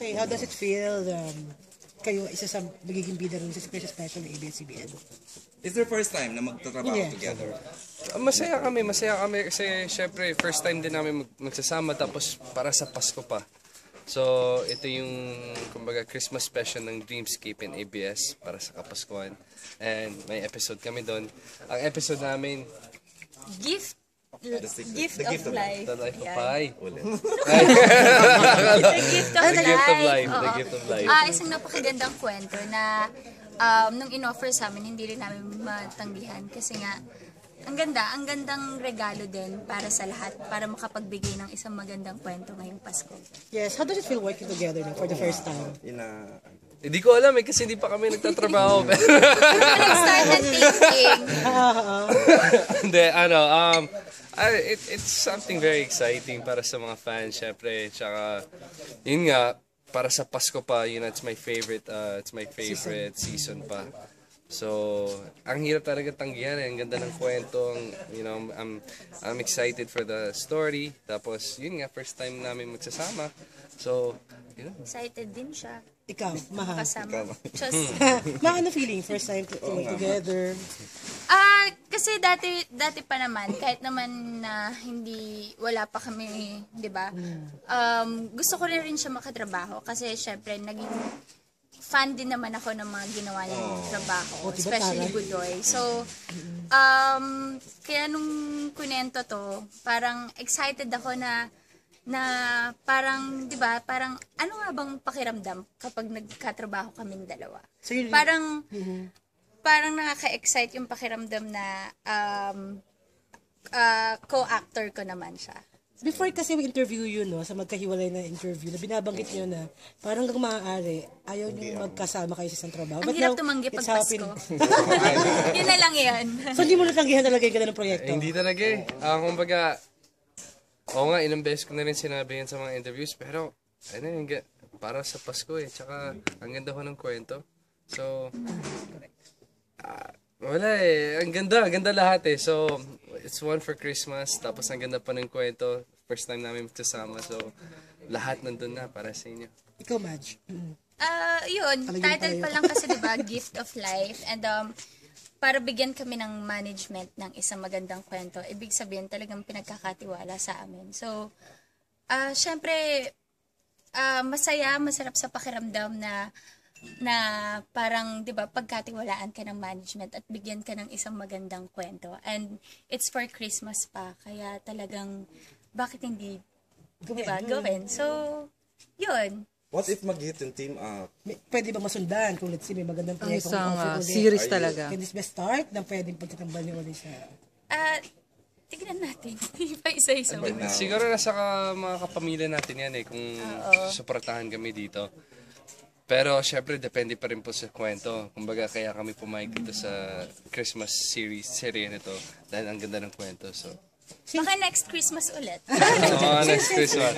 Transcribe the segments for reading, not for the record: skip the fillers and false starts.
Okay, how does it feel kayo isa sa magiging bida rin sa Christmas special ng ABS-CBN? Is their first time na magtatrabaho Yeah. together? Masaya kami kasi syempre first time din namin magsasama tapos para sa Pasko pa. So, ito yung kumbaga Christmas special ng Dreamscape and ABS para sa Kapaskuhan. And may episode kami doon. Ang episode namin, Gift of life. The Life of Pi. The gift of The Gift of life. Life. The Gift of Life. Isang napakagandang kwento na nung in-offer sa amin, hindi rin namin matanggihan. Kasi nga, ang gandang regalo din para sa lahat, para makapagbigay ng isang magandang kwento ngayong Pasko. Yes, how does it feel working together for the first time? Hindi ko alam kasi hindi pa kami nagtatrabaho. Nag-start ng taping. Hindi, it's something very exciting para sa mga fans, syempre. Tsaka, yun nga, para sa Pasko pa, it's my favorite season pa. So, ang hirap talaga tanggihan eh. Ang ganda ng kwento. I'm excited for the story. Tapos, yun nga, first time namin magsasama. So, yun. Excited din siya. Ikaw, Mahal. Kasama. Just, Ano feeling? First time to work together? kasi dati pa naman, kahit naman na wala pa kami, di ba? Gusto ko rin siya makatrabaho kasi syempre naging fan din naman ako ng mga ginawa niyang trabaho, especially Budoy. So, kaya nung kunento to, parang excited ako na parang, di ba, parang ano nga bang pakiramdam kapag nagkatrabaho kaming dalawa? So, Parang nakaka-excite yung pakiramdam na co-actor ko naman siya. Before kasi we interview you, no, sa magkahiwalay na interview, na binabanggit nyo na parang kung maaari, ayaw nyo magkasama kayo sa isang trabaho. Ang hirap tumanggi pag Pasko. Yun na lang yan. So, hindi mo natanggihan talaga yung ganda ng proyekto? Hindi talaga eh. Kumbaga, ilang beses ko na rin sinabi yan sa mga interviews, pero, para sa Pasko eh. Tsaka, ang ganda ko ng kwento. So, wala eh. Ang ganda lahat eh. So, it's one for Christmas, tapos ang ganda pa ng kwento. First time namin magsasama, so, lahat nandun na para sa inyo. Ikaw, Madge? Yun, title pa lang kasi diba, Gift of Life. And para bigyan kami ng management ng isang magandang kwento, ibig sabihin talagang pinagkakatiwala sa amin. So, syempre, masarap sa pakiramdam na parang, di ba, pagkatiwalaan ka ng management at bigyan ka ng isang magandang kwento. And it's for Christmas pa, kaya talagang, bakit hindi, di ba, gawin? So, yun. What if mag-hit yung team up? Pwede ba masundan kung let's say may magandang proyekto? Isang series talaga. Can this be start na pwedeng pagtatambal niyo ulit sa... Tignan natin. Iba isa-isa. Siguro nasa mga kapamilya natin yan eh, kung suportahan kami dito. Pero syempre depende pa rin po sa kwento. Kumbaga kaya kami pumayag dito sa Christmas serye nito dahil ang ganda ng kwento. So baka next Christmas ulit. Next Christmas.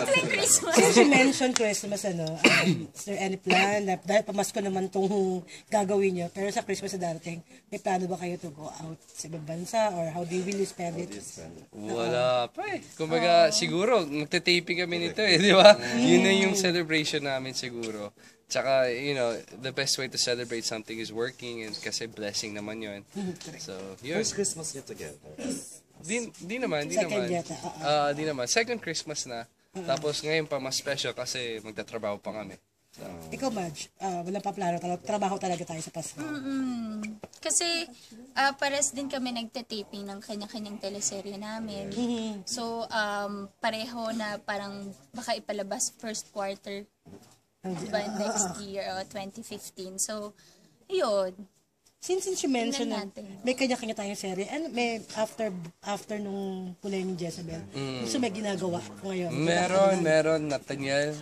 Since you mentioned Christmas, is there any plan na dahil pamasko naman itong gagawin nyo, pero sa Christmas na darating, may plano ba kayo to go out sa ibang bansa or how do you really spend it? Wala pa eh. Kumbaga siguro magte-taping kami nito eh, di ba? Yun na yung celebration namin siguro. Tsaka, the best way to celebrate something is working and kasi blessing naman yun. So, yun. First Christmas yet together. Di naman. Di naman. Second Christmas na. Tapos ngayon pa mas special kasi magtatrabaho pa kami. So, ikaw, Madge, walang pa plano. Trabaho talaga tayo sa Pasko. Kasi pares din kami nagte-taping ng kanya-kanyang teleserye namin. So, pareho na parang baka ipalabas first quarter by next year, 2015. So, yun. Since you mentioned na may kanya-kanya tayong serye, and may after nung kulay ni Jezebel, so may ginagawa ngayon? Meron, Nathaniel.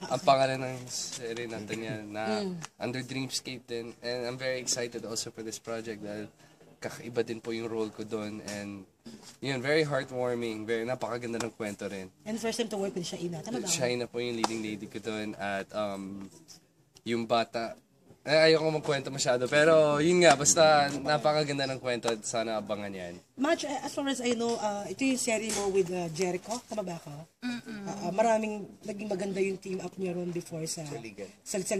Ang pangalan ng serye, Nathaniel, na under Dreamscape din. And I'm very excited also for this project dahil kakaiba din po yung role ko doon. And yun, very heartwarming. Napakaganda ng kwento rin. And first time to work with Shaina. Tama ba? Shaina po yung leading lady ko doon. At yung bata, ayoko magkwento masyado. Pero yun nga, basta napakaganda ng kwento at sana abangan yan. Much, as far as I know, ito yung serie mo with Jericho, tama ba ako? Maraming naging maganda yung team up niya ron before sa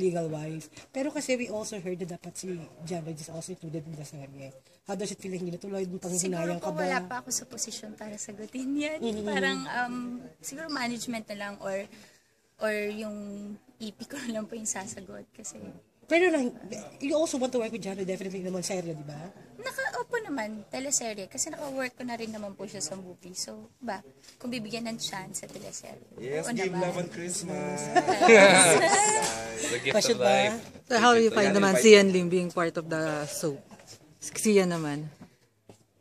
Legal Wife. Pero kasi we also heard na dapat si Jano is also included in the serie. How does it feel like hindi natuloy yung Siguro panghinayang ka po ba? wala pa ako sa posisyon para sagutin yan. Parang siguro management na lang or yung EP ko na lang po yung sasagot kasi Pero lang, you also want to work with Jano, definitely naman seryo, di ba? naka-opo naman, teleserye. Kasi naka-work ko na rin naman po siya sa movie. So, kung bibigyan ng chance sa teleserye. Yes, oo give naman. love on Christmas. The gift Question of life. So how do you find naman Sian Lim being part of the soap? Sian naman.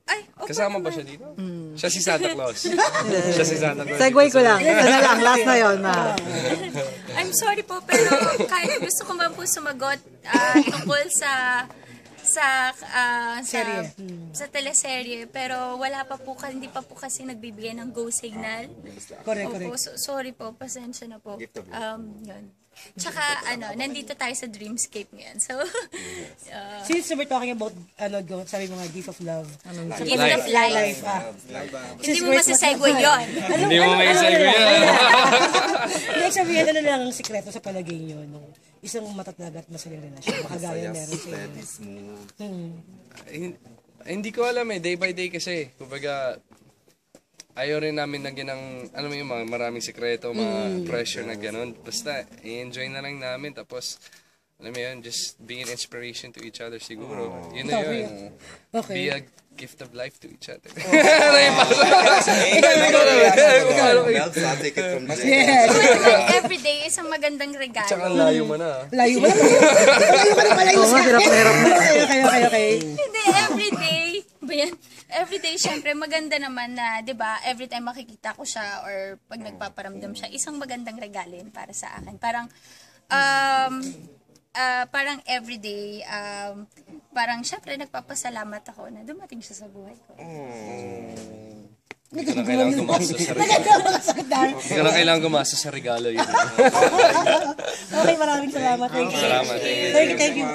Ay, opo Kasama ba naman. siya dito? Siya si Santa Claus. Siya si Santa Claus. Segue ko lang. Ito na lang, last na yun, ma. I'm sorry po, pero kahit gusto ko man po sumagot tungkol sa Serye. sa teleserye, pero hindi pa po kasi nagbibigay ng go signal. Correct, Opo, correct. sorry po, pasensya na po. Yun. Tsaka, nandito tayo sa Dreamscape ngayon. So, Since we're talking about, sabi mo nga, gift of love. gift of life. Hindi mo masasegue yun. Hindi mo may segue yan. Next, sabihin, ano lang ang sikreto sa palagay nyo nung isang matatag at masaling relasyon? Makagaya meron sa Steady, inyo. smooth. Hindi ko alam day by day kasi. Kumbaga, ayaw rin namin lagyan ng, ano mo yung mga maraming sikreto, mga pressure na gano'n. Basta, i-enjoy na lang namin. Tapos, alam mo yun, just be an inspiration to each other siguro. Yun na yun. Okay. Be a gift of life to each other. Mel's, I'll take it from there. Everyday, isang magandang regalo. Tsaka ang layo mo na. Layo mo na. Layo ka na palayo Oo nga, hirap na hirap na. Okay. Hindi, everyday. Ba yan? Everyday, syempre, maganda naman na, di ba, every time makikita ko siya or pag nagpaparamdam siya, isang magandang regalo yun para sa akin. Parang everyday, parang syempre, nagpapasalamat ako na dumating siya sa buhay ko. Hindi ko na kailangan gumastos sa regalo. Hindi ko na kailangan gumastos sa regalo yun. Okay, maraming salamat. Thank you. Salamat. Thank you.